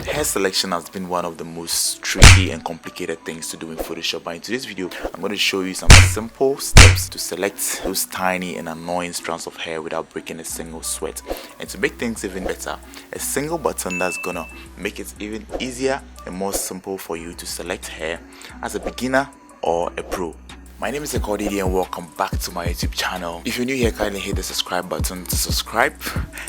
Hair selection has been one of the most tricky and complicated things to do in Photoshop, but in today's video I'm going to show you some simple steps to select those tiny and annoying strands of hair without breaking a single sweat. And to make things even better, a single button that's gonna make it even easier and more simple for you to select hair as a beginner or a pro. My name is Ekodidi and welcome back to my YouTube channel. If you're new here, kindly hit the subscribe button to subscribe.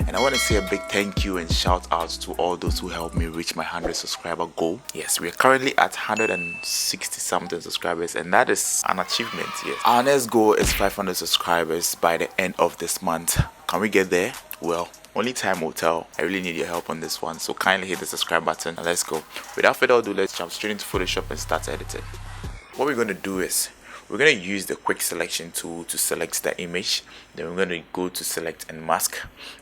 And I want to say a big thank you and shout out to all those who helped me reach my 100 subscriber goal. Yes, we are currently at 160 something subscribers, and that is an achievement. Yes, our next goal is 500 subscribers by the end of this month. Can we get there? Well, only time will tell. I really need your help on this one, so kindly hit the subscribe button and let's go. Without further ado, let's jump straight into Photoshop and start editing. What we're going to do is we're going to use the quick selection tool to select the image. Then we're going to go to select and mask.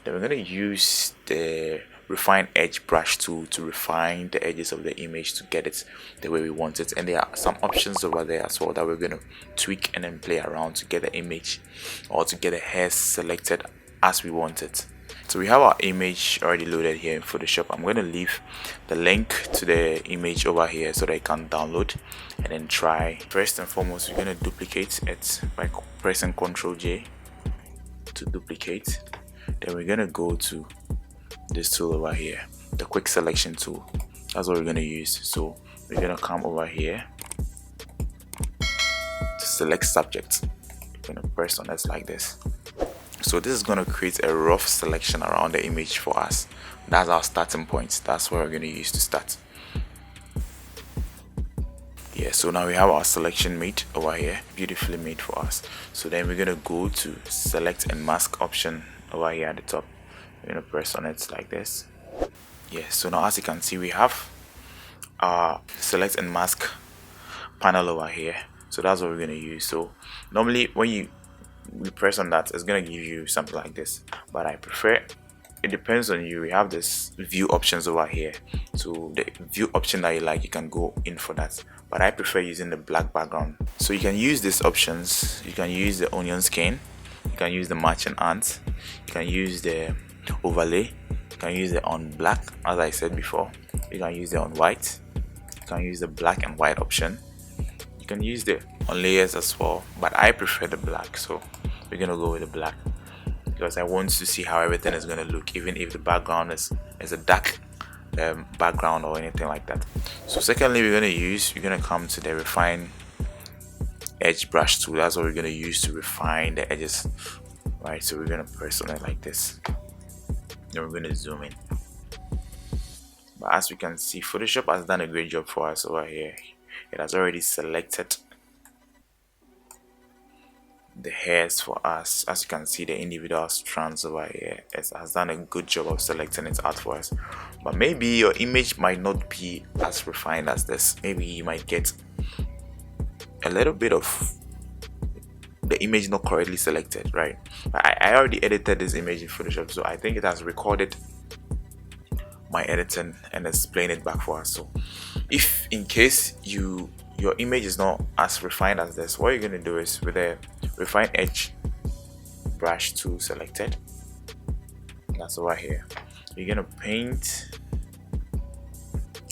Then we're going to use the refine edge brush tool to refine the edges of the image to get it the way we want it. And there are some options over there as well that we're going to tweak and then play around to get the image or to get the hair selected as we want it. So we have our image already loaded here in Photoshop. I'm going to leave the link to the image over here so that you can download and then try. First and foremost, we're going to duplicate it by pressing Ctrl J to duplicate. Then we're going to go to this tool over here, the quick selection tool. That's what we're going to use. So we're going to come over here to select subject. We're going to press on it like this. So this is going to create a rough selection around the image for us. That's our starting point. That's what we're going to use to start. Yeah, so now we have our selection made over here, beautifully made for us. So then we're going to go to select and mask option over here at the top. We're going to press on it like this. Yeah, so now as you can see, we have our select and mask panel over here. So that's what we're going to use. So normally when you press on that, it's gonna give you something like this, but I prefer, it depends on you. We have this view options over here, so the view option that you like, you can go in for that, but I prefer using the black background. So you can use these options. You can use the onion skin, you can use the matching ant, you can use the overlay, you can use the on black, as I said before, you can use the on white, you can use the black and white option, you can use the on layers as well, but I prefer the black, so we're gonna go with the black because I want to see how everything is gonna look, even if the background is a dark background or anything like that. So secondly, we're gonna come to the refine edge brush tool. That's what we're gonna use to refine the edges, right? So we're gonna press on it like this, then we're gonna zoom in. But as we can see, Photoshop has done a great job for us over here. It has already selected the hairs for us. As you can see, the individual strands over here, it has done a good job of selecting it out for us. But maybe your image might not be as refined as this. Maybe you might get a little bit of the image not correctly selected, right? I already edited this image in Photoshop, so I think it has recorded my editing and it's playing it back for us. So if in case your image is not as refined as this, what you're going to do is with the refine edge brush tool selected, that's over here, you're going to paint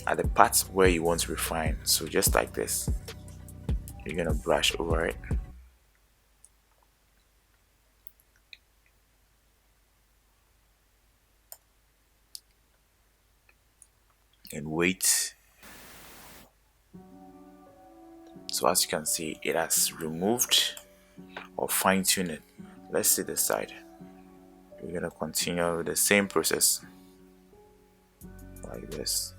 at the parts where you want to refine. So just like this, you're going to brush over it. And wait. So as you can see, it has removed or fine-tuned it. Let's see this side. We're going to continue with the same process like this.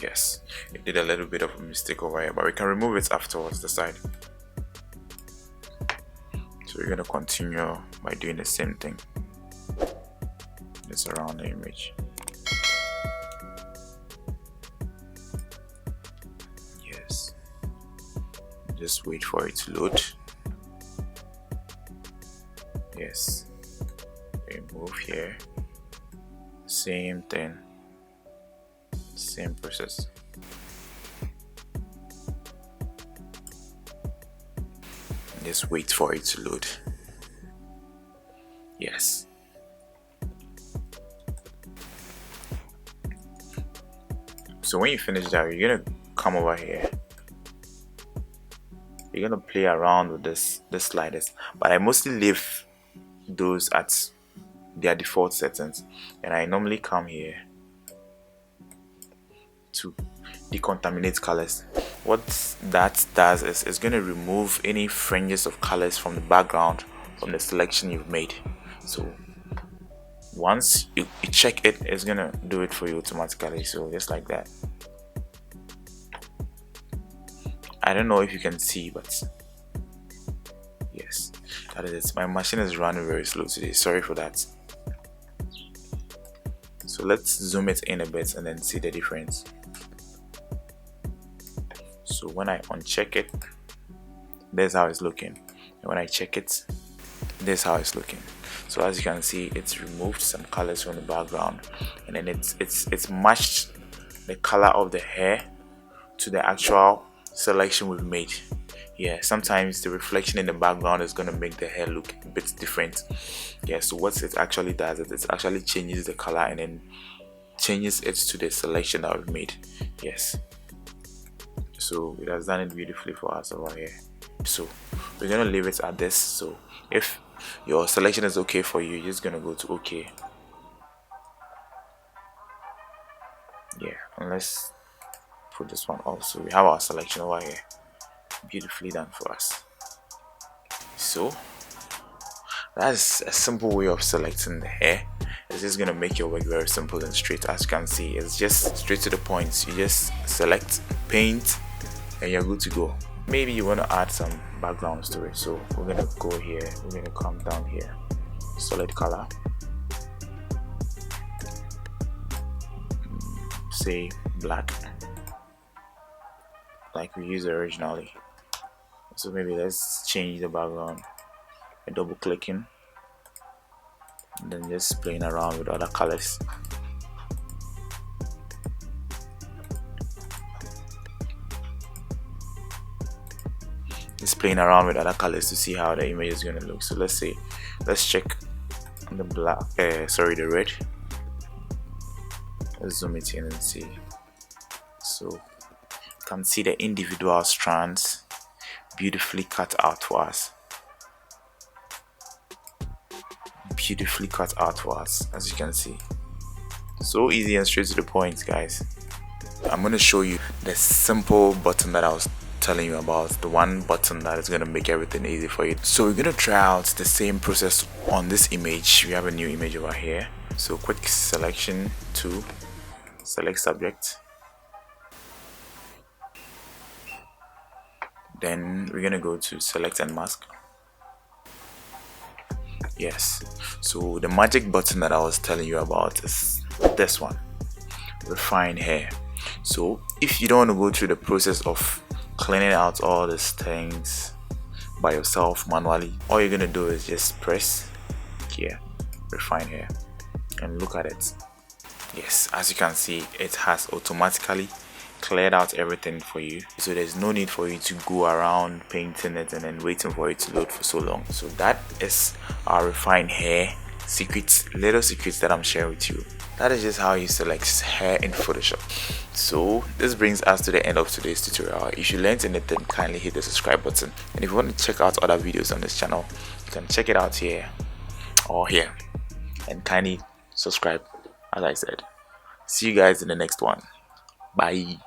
Yes, it did a little bit of a mistake over here, but we can remove it afterwards, the side. So we're going to continue by doing the same thing. Just around the image. Yes. Just wait for it to load. Yes. Remove here. Same thing. Same process. Just wait for it to load. Yes. So when you finish that, you're gonna come over here. You're gonna play around with this sliders, but I mostly leave those at their default settings, and I normally come here to decontaminate colors. What that does is it's gonna remove any fringes of colors from the background from the selection you've made. So once you check it, it's gonna do it for you automatically. So just like that. I don't know if you can see, but yes, that is it. My machine is running very slow today, sorry for that. So let's zoom it in a bit and then see the difference. So when I uncheck it, there's how it's looking, and when I check it, this how it's looking. So as you can see, it's removed some colors from the background, and then it's matched the color of the hair to the actual selection we've made. Yeah, sometimes the reflection in the background is going to make the hair look a bit different. Yeah, so what it actually does is it actually changes the color and then changes it to the selection that we've made. Yes, so it has done it beautifully for us over here. So we're gonna leave it at this. So if your selection is okay for you, you're just gonna go to OK. Yeah, and let's put this one off. So we have our selection over here, beautifully done for us. So that's a simple way of selecting the hair. It's just gonna make your work very simple and straight. As you can see, it's just straight to the point. You just select, paint, and you're good to go. Maybe you want to add some backgrounds to it, so we're gonna go here, we're gonna come down here, solid color, say black, like we used originally. So maybe let's change the background by double clicking and then just playing around with other colors. Just playing around with other colors to see how the image is going to look. So let's check the black, the red. Let's zoom it in and see. So you can see the individual strands beautifully cut out for us. Beautifully cut out for us, as you can see. So easy and straight to the point, guys. I'm going to show you the simple button that I was telling you about, the one button that is going to make everything easy for you. So we're going to try out the same process on this image. We have a new image over here. So quick selection to select subject, then we're going to go to select and mask. Yes, so the magic button that I was telling you about is this one, refine hair. So if you don't want to go through the process of cleaning out all these things by yourself manually, all you're gonna do is just press here, refine hair, and look at it. Yes, as you can see, it has automatically cleared out everything for you, so there's no need for you to go around painting it and then waiting for it to load for so long. So that is our refine hair little secrets that I'm sharing with you. That is just how you select hair in Photoshop. So this brings us to the end of today's tutorial. If you learned anything, kindly hit the subscribe button, and if you want to check out other videos on this channel, you can check it out here or here, and kindly subscribe. As I said, see you guys in the next one. Bye.